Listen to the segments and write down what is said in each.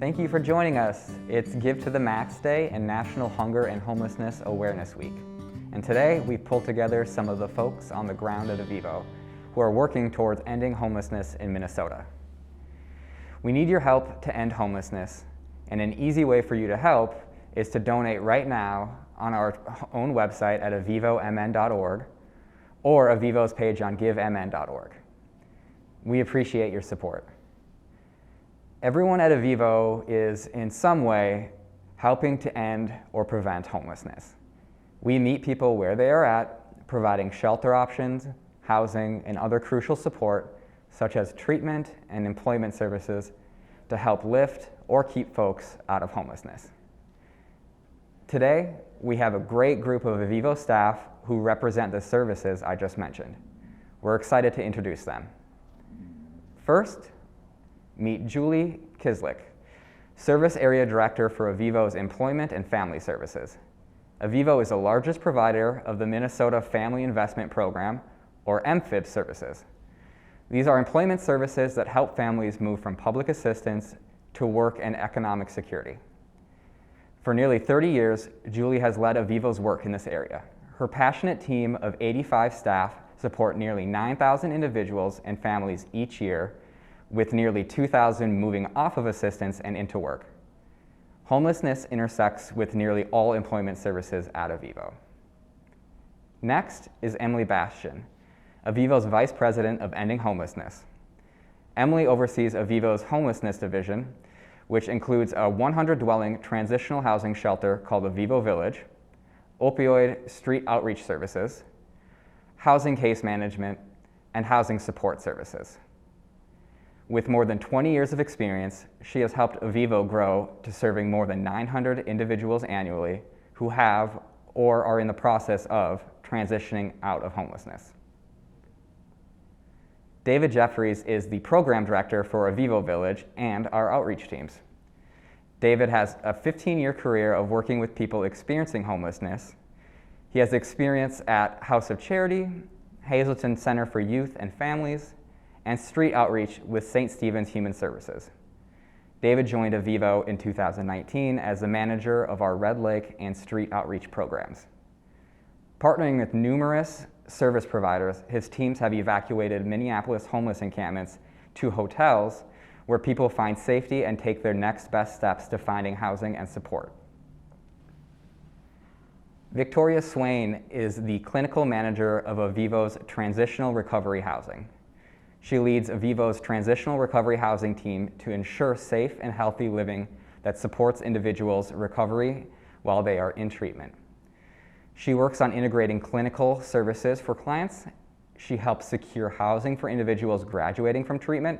Thank you for joining us. It's Give to the Max Day and National Hunger and Homelessness Awareness Week. And today we've pulled together some of the folks on the ground at Avivo who are working towards ending homelessness in Minnesota. We need your help to end homelessness, and an easy way for you to help is to donate right now on our own website at avivomn.org or Avivo's page on GiveMN.org. We appreciate your support. Everyone at Avivo is in some way helping to end or prevent homelessness. We meet people where they are at, providing shelter options, housing, and other crucial support, such as treatment and employment services, to help lift or keep folks out of homelessness. Today, we have a great group of Avivo staff who represent the services I just mentioned. We're excited to introduce them. First, meet Julie Kizlik, Service Area Director for Avivo's Employment and Family Services. Avivo is the largest provider of the Minnesota Family Investment Program, or MFIP services. These are employment services that help families move from public assistance to work and economic security. For nearly 30 years, Julie has led Avivo's work in this area. Her passionate team of 85 staff support nearly 9,000 individuals and families each year, with nearly 2,000 moving off of assistance and into work. Homelessness intersects with nearly all employment services at Avivo. Next is Emily Bastian, Avivo's Vice President of Ending Homelessness. Emily oversees Avivo's homelessness division, which includes a 100-dwelling transitional housing shelter called Avivo Village, opioid street outreach services, housing case management, and housing support services. With more than 20 years of experience, she has helped Avivo grow to serving more than 900 individuals annually who have or are in the process of transitioning out of homelessness. David Jeffries is the Program Director for Avivo Village and our outreach teams. David has a 15-year career of working with people experiencing homelessness. He has experience at House of Charity, Hazelton Center for Youth and Families, and street outreach with St. Stephen's Human Services. David joined Avivo in 2019 as the manager of our Red Lake and street outreach programs. Partnering with numerous service providers, his teams have evacuated Minneapolis homeless encampments to hotels where people find safety and take their next best steps to finding housing and support. Victoria Swain is the clinical manager of Avivo's Transitional Recovery Housing. She leads Avivo's Transitional Recovery Housing team to ensure safe and healthy living that supports individuals' recovery while they are in treatment. She works on integrating clinical services for clients. She helps secure housing for individuals graduating from treatment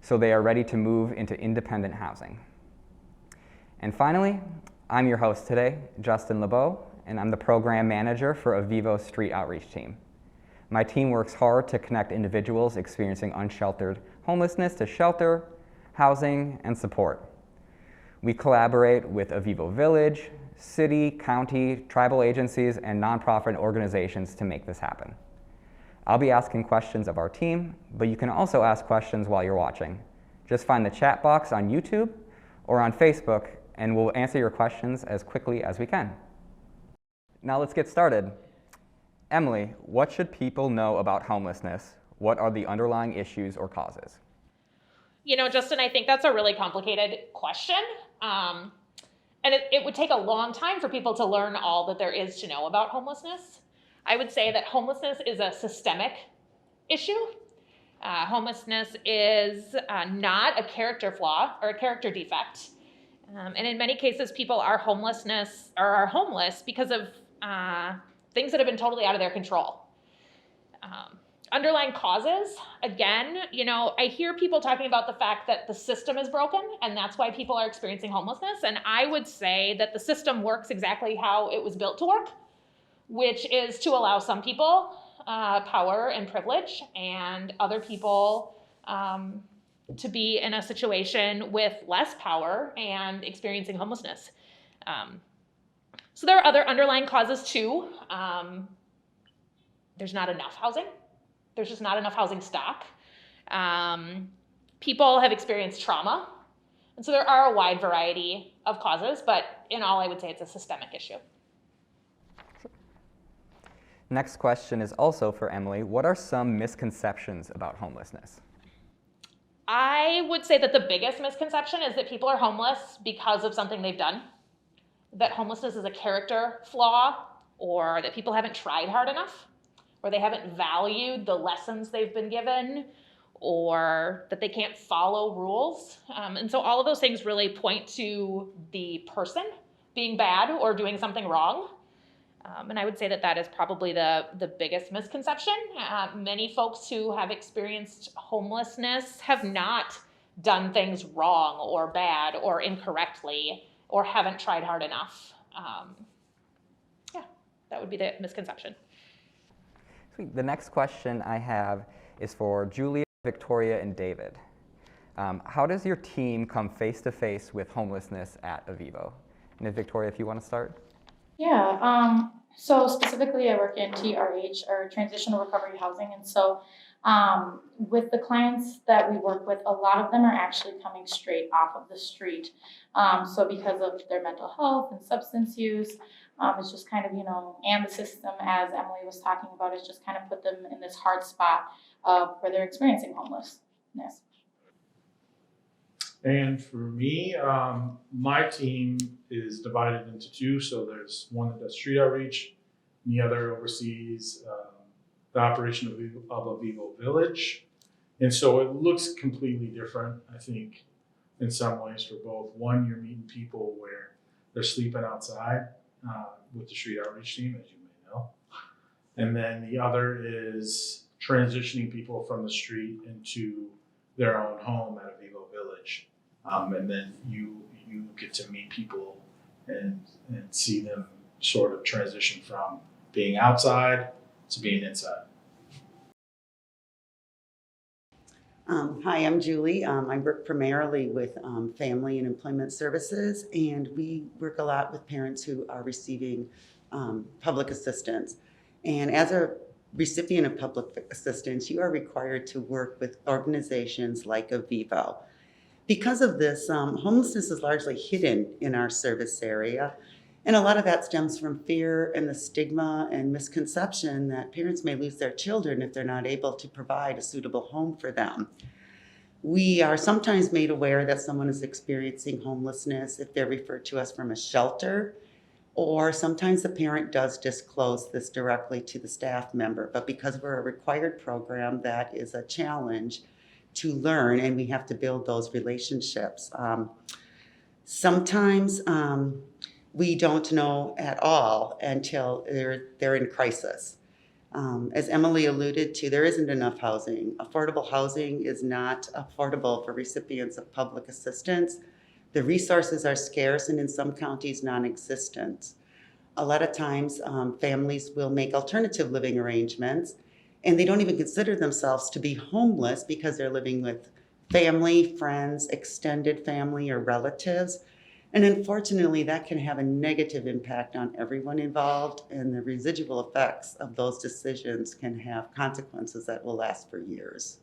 so they are ready to move into independent housing. And finally, I'm your host today, Justin LaBeaux, and I'm the program manager for Avivo's street outreach team. My team works hard to connect individuals experiencing unsheltered homelessness to shelter, housing, and support. We collaborate with Avivo Village, city, county, tribal agencies, and nonprofit organizations to make this happen. I'll be asking questions of our team, but you can also ask questions while you're watching. Just find the chat box on YouTube or on Facebook, and we'll answer your questions as quickly as we can. Now let's get started. Emily, what should people know about homelessness? What are the underlying issues or causes? You know, Justin, I think that's a really complicated question. And it would take a long time for people to learn all that there is to know about homelessness. I would say that homelessness is a systemic issue. Homelessness is not a character flaw or a character defect. And in many cases, people are homeless because of things that have been totally out of their control. Underlying causes, again, you know, I hear people talking about the fact that the system is broken and that's why people are experiencing homelessness. And I would say that the system works exactly how it was built to work, which is to allow some people power and privilege and other people to be in a situation with less power and experiencing homelessness. So there are other underlying causes too. There's not enough housing. There's just not enough housing stock. People have experienced trauma. And so there are a wide variety of causes, but in all, I would say it's a systemic issue. Next question is also for Emily. What are some misconceptions about homelessness? I would say that the biggest misconception is that people are homeless because of something they've done, that homelessness is a character flaw, or that people haven't tried hard enough, or they haven't valued the lessons they've been given, or that they can't follow rules. And so all of those things really point to the person being bad or doing something wrong. And I would say that that is probably the biggest misconception. Many folks who have experienced homelessness have not done things wrong or bad or incorrectly or haven't tried hard enough. Yeah, that would be the misconception. Sweet. The next question I have is for Julia, Victoria, and David. How does your team come face to face with homelessness at Avivo? And Victoria, if you want to start. Yeah, so specifically I work in TRH, or Transitional Recovery Housing, and so with the clients that we work with, a lot of them are actually coming straight off of the street. So because of their mental health and substance use, it's just kind of, and the system, as Emily was talking about, has just kind of put them in this hard spot where they're experiencing homelessness. And for me, my team is divided into two. So there's one that does street outreach, and the other oversees the operation of Avivo Village. And so it looks completely different, I think, in some ways for both. One, you're meeting people where they're sleeping outside with the street outreach team, as you may know. And then the other is transitioning people from the street into their own home at Avivo Village. And then you get to meet people and see them sort of transition from being outside to being inside. Hi, I'm Julie. I work primarily with family and employment services, and we work a lot with parents who are receiving public assistance. And as a recipient of public assistance, you are required to work with organizations like Avivo. Because of this, homelessness is largely hidden in our service area, and a lot of that stems from fear and the stigma and misconception that parents may lose their children if they're not able to provide a suitable home for them. We are sometimes made aware that someone is experiencing homelessness if they're referred to us from a shelter, or sometimes the parent does disclose this directly to the staff member. But because we're a required program, that is a challenge to learn, and we have to build those relationships. Sometimes we don't know at all until they're in crisis. As Emily alluded to, there isn't enough housing. Affordable housing is not affordable for recipients of public assistance. The resources are scarce and in some counties non-existent. A lot of times families will make alternative living arrangements, and they don't even consider themselves to be homeless because they're living with family, friends, extended family, or relatives. And unfortunately, that can have a negative impact on everyone involved, and the residual effects of those decisions can have consequences that will last for years.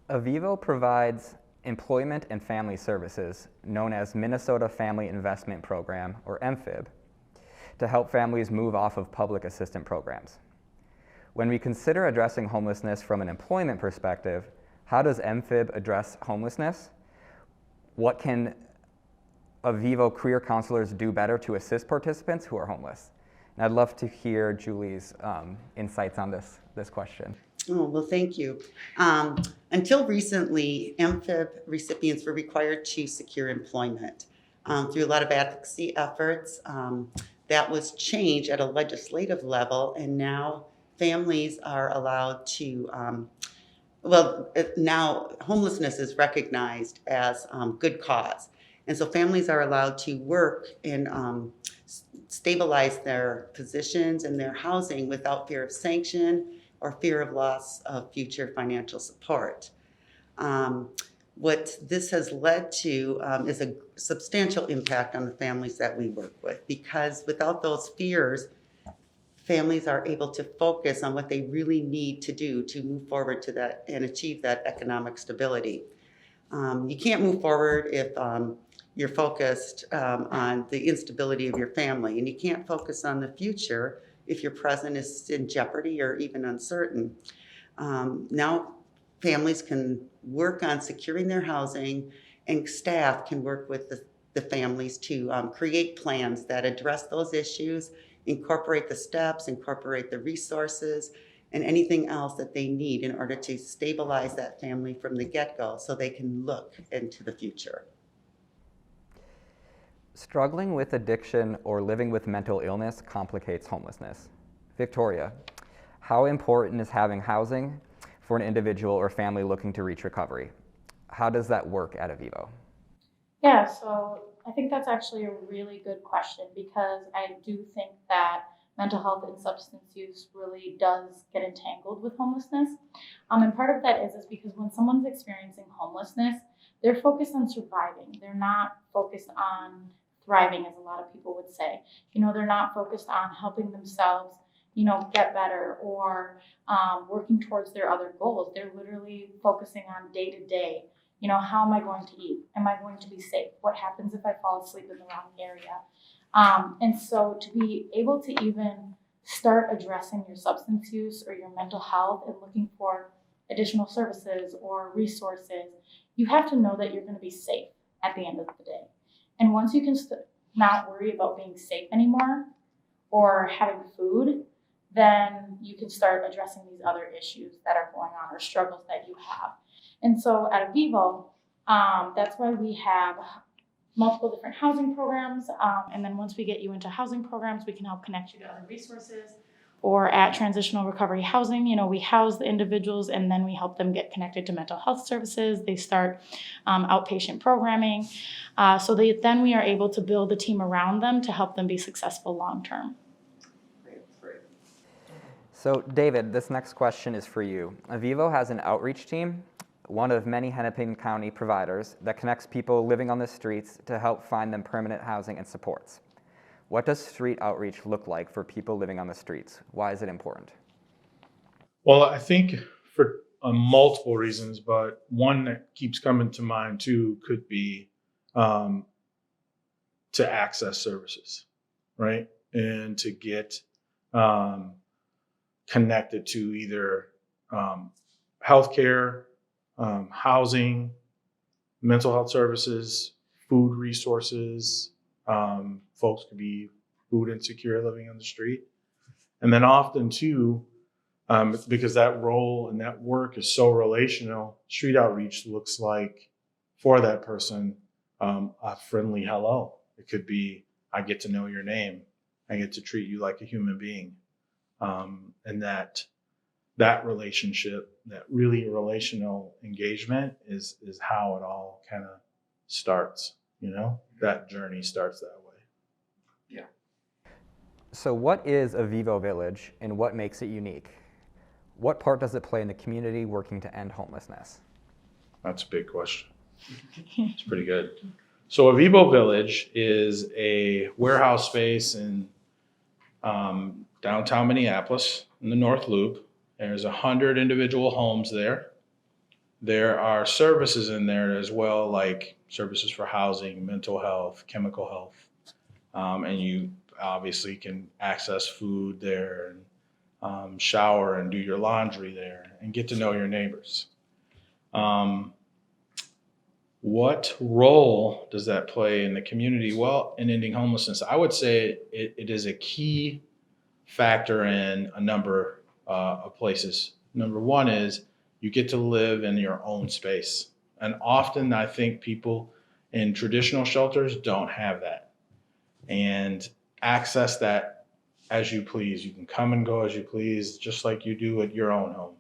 Avivo provides employment and family services known as Minnesota Family Investment Program, or MFIB, to help families move off of public assistance programs. When we consider addressing homelessness from an employment perspective, how does MFIB address homelessness? What can Avivo career counselors do better to assist participants who are homeless? And I'd love to hear Julie's insights on this question. Oh, well, thank you. Until recently, MFIB recipients were required to secure employment. Through a lot of advocacy efforts, that was changed at a legislative level, and now families are allowed to, now homelessness is recognized as good cause. And so families are allowed to work and stabilize their positions and their housing without fear of sanction or fear of loss of future financial support. What this has led to is a substantial impact on the families that we work with, because without those fears, families are able to focus on what they really need to do to move forward to that and achieve that economic stability. You can't move forward if you're focused on the instability of your family, and you can't focus on the future if your present is in jeopardy or even uncertain. Now families can work on securing their housing, and staff can work with the families to create plans that address those issues, incorporate the steps, incorporate the resources, and anything else that they need in order to stabilize that family from the get-go so they can look into the future. Struggling with addiction or living with mental illness complicates homelessness. Victoria, how important is having housing for an individual or family looking to reach recovery? How does that work at Avivo? Yeah, so I think that's actually a really good question, because I do think that mental health and substance use really does get entangled with homelessness. And part of that is because when someone's experiencing homelessness, they're focused on surviving. They're not focused on thriving, as a lot of people would say. They're not focused on helping themselves, get better or working towards their other goals. They're literally focusing on day to day. How am I going to eat? Am I going to be safe? What happens if I fall asleep in the wrong area? And so to be able to even start addressing your substance use or your mental health and looking for additional services or resources, you have to know that you're going to be safe at the end of the day. And once you can not worry about being safe anymore or having food, then you can start addressing these other issues that are going on or struggles that you have. And so at Avivo, that's why we have multiple different housing programs. And then once we get you into housing programs, we can help connect you to other resources. Or at Transitional Recovery Housing, we house the individuals and then we help them get connected to mental health services. They start outpatient programming. Then we are able to build a team around them to help them be successful long-term. Great. So David, this next question is for you. Avivo has an outreach team, one of many Hennepin County providers that connects people living on the streets to help find them permanent housing and supports. What does street outreach look like for people living on the streets? Why is it important? Well, I think for multiple reasons, but one that keeps coming to mind too could be to access services, right? And to get connected to either healthcare, housing, mental health services, food resources. Folks could be food insecure living on the street. And then often too, because that role and that work is so relational, street outreach looks like for that person a friendly hello. It could be, I get to know your name. I get to treat you like a human being. And that relationship, that really relational engagement is how it all kind of starts, that journey starts that way. Yeah. So what is Avivo Village and what makes it unique? What part does it play in the community working to end homelessness? That's a big question. It's pretty good. So Avivo Village is a warehouse space in downtown Minneapolis in the North Loop. There's 100 individual homes there. There are services in there as well, like services for housing, mental health, chemical health. And you obviously can access food there and shower and do your laundry there and get to know your neighbors. What role does that play in the community? Well, in ending homelessness, I would say it is a key factor in a number of places. Number one is you get to live in your own space. And often I think people in traditional shelters don't have that and access that as you please. You can come and go as you please, just like you do at your own home.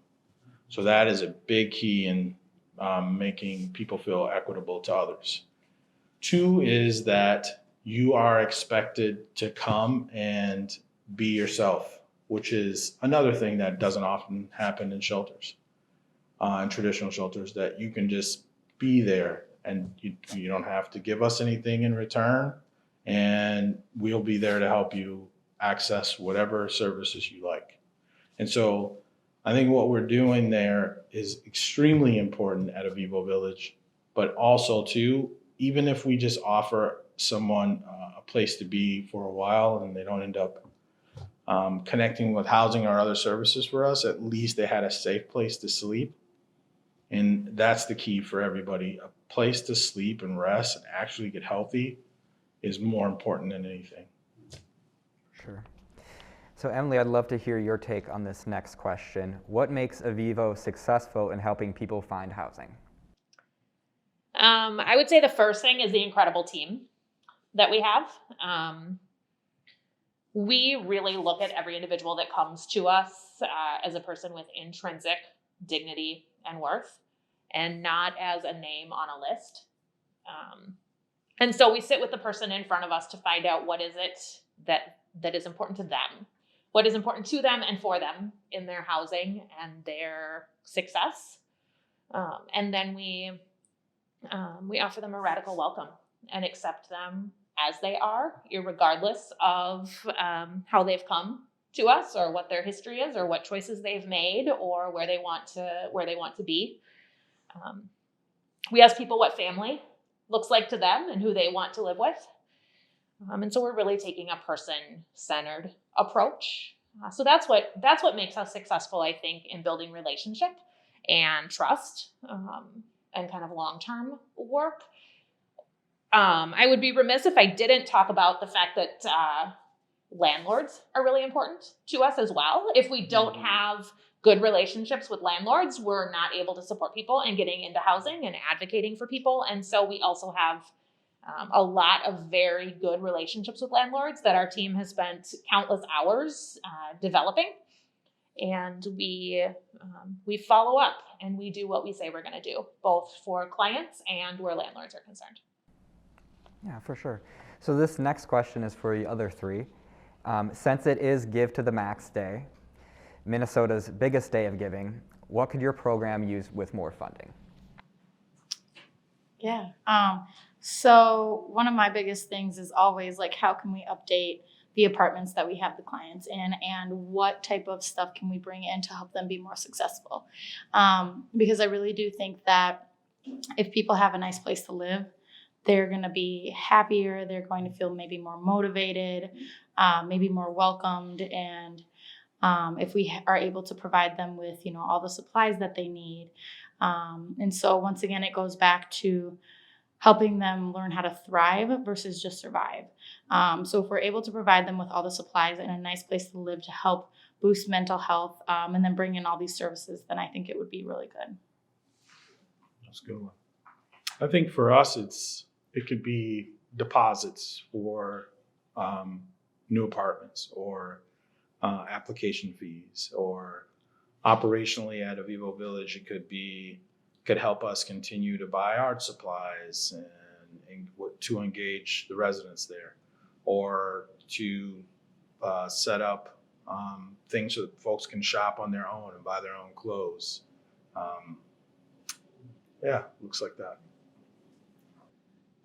So that is a big key in making people feel equitable to others. Two is that you are expected to come and be yourself, which is another thing that doesn't often happen in shelters, in traditional shelters, that you can just be there and you don't have to give us anything in return, and we'll be there to help you access whatever services you like. And so I think what we're doing there is extremely important at Avivo Village, but also too, even if we just offer someone a place to be for a while and they don't end up connecting with housing or other services for us, at least they had a safe place to sleep. And that's the key for everybody. A place to sleep and rest and actually get healthy is more important than anything. Sure. So Emily, I'd love to hear your take on this next question. What makes Avivo successful in helping people find housing? I would say the first thing is the incredible team that we have. We really look at every individual that comes to us as a person with intrinsic dignity and worth, and not as a name on a list. And so we sit with the person in front of us to find out what is it that is important to them, what is important to them and for them in their housing and their success. And then we offer them a radical welcome and accept them as they are, irregardless of how they've come to us or what their history is or what choices they've made or where they want to be. We ask people what family looks like to them and who they want to live with. And so we're really taking a person-centered approach. So that's what makes us successful, I think, in building relationship and trust and kind of long-term work. I would be remiss if I didn't talk about the fact that landlords are really important to us as well. If we don't have good relationships with landlords, we're not able to support people in getting into housing and advocating for people. And so we also have a lot of very good relationships with landlords that our team has spent countless hours developing. And we follow up and we do what we say we're going to do, both for clients and where landlords are concerned. Yeah, for sure. So this next question is for the other three. Since it is Give to the Max Day, Minnesota's biggest day of giving, what could your program use with more funding? Yeah. So one of my biggest things is always like, how can we update the apartments that we have the clients in, and what type of stuff can we bring in to help them be more successful? Because I really do think that if people have a nice place to live, they're going to be happier. They're going to feel maybe more motivated, maybe more welcomed. And if we are able to provide them with, all the supplies that they need. And so once again, it goes back to helping them learn how to thrive versus just survive. So if we're able to provide them with all the supplies and a nice place to live to help boost mental health, and then bring in all these services, then I think it would be really good. That's a good one. I think for us, it could be deposits for new apartments or application fees, or operationally at Avivo Village, it could help us continue to buy art supplies and to engage the residents there, or to set up things so that folks can shop on their own and buy their own clothes. Looks like that.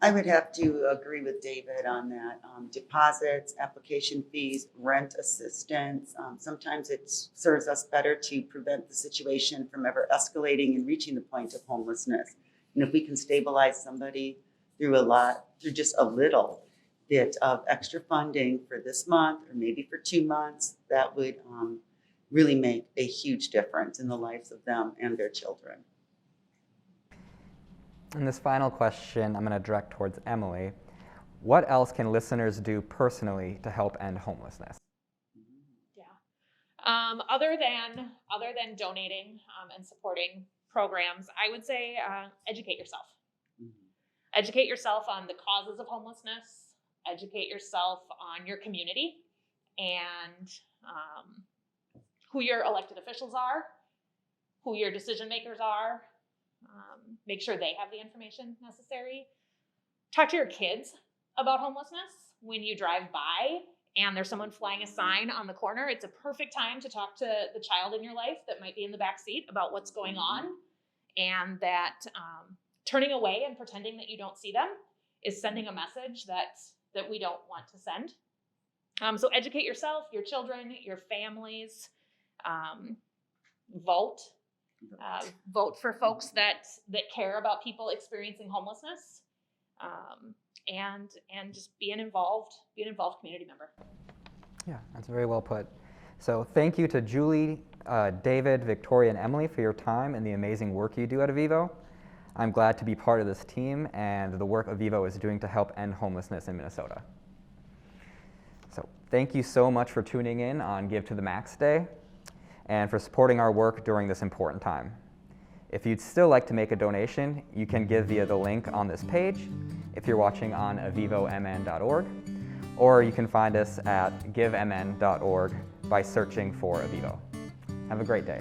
I would have to agree with David on that. Deposits, application fees, rent assistance. Sometimes it serves us better to prevent the situation from ever escalating and reaching the point of homelessness. And if we can stabilize somebody through just a little bit of extra funding for this month or maybe for 2 months, that would really make a huge difference in the lives of them and their children. And this final question I'm going to direct towards Emily. What else can listeners do personally to help end homelessness? Yeah. Other than donating and supporting programs, I would say educate yourself. Educate yourself on the causes of homelessness. Educate yourself on your community and who your elected officials are, who your decision makers are. Make sure they have the information necessary. Talk to your kids about homelessness. When you drive by and there's someone flying a sign on the corner, it's a perfect time to talk to the child in your life that might be in the back seat about what's going on, and that turning away and pretending that you don't see them is sending a message that we don't want to send. So educate yourself, your children, your families, vote. Vote for folks that care about people experiencing homelessness, and just be an involved community member. Yeah, that's very well put. So thank you to Julie, David, Victoria, and Emily for your time and the amazing work you do at Avivo. I'm glad to be part of this team and the work Avivo is doing to help end homelessness in Minnesota. So thank you so much for tuning in on Give to the Max Day and for supporting our work during this important time. If you'd still like to make a donation, you can give via the link on this page if you're watching on avivomn.org, or you can find us at givemn.org by searching for Avivo. Have a great day.